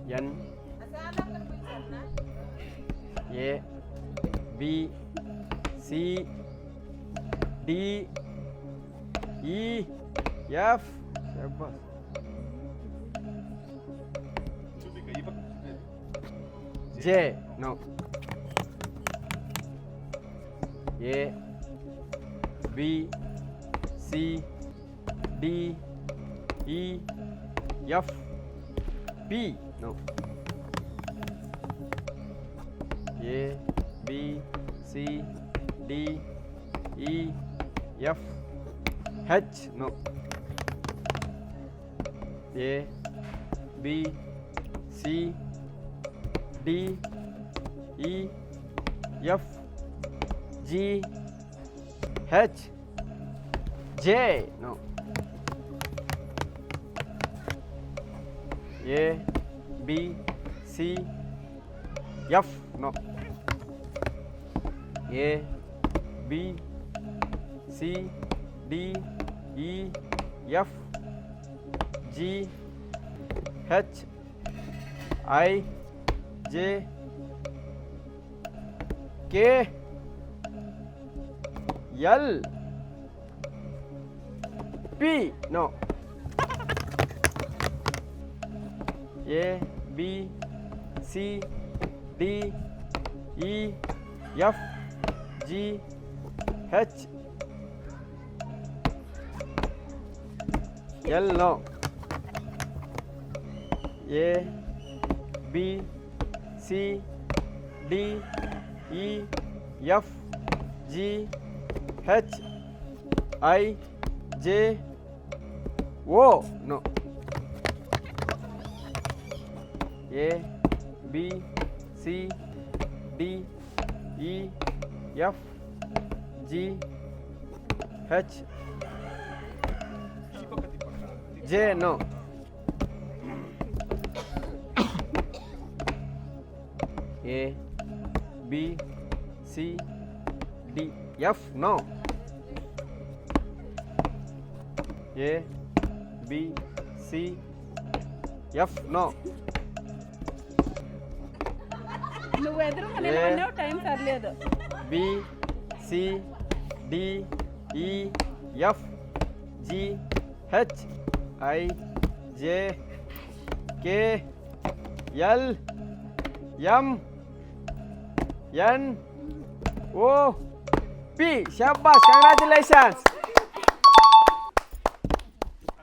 N A B C D E F शाबाश J no A B C D E F P no A B C D E F H no A B C D E F G H J no A B C F no A B C D E F G H I J K L P no A B C D E F G H L no A B C D E F G H I J O no A B C D E F G H J no A B C D F no A B C F no నువ్వు ఎదురు అన్నావు time సర్లేదు B C D E F G H I J K L M N O P. Shabash, congratulations.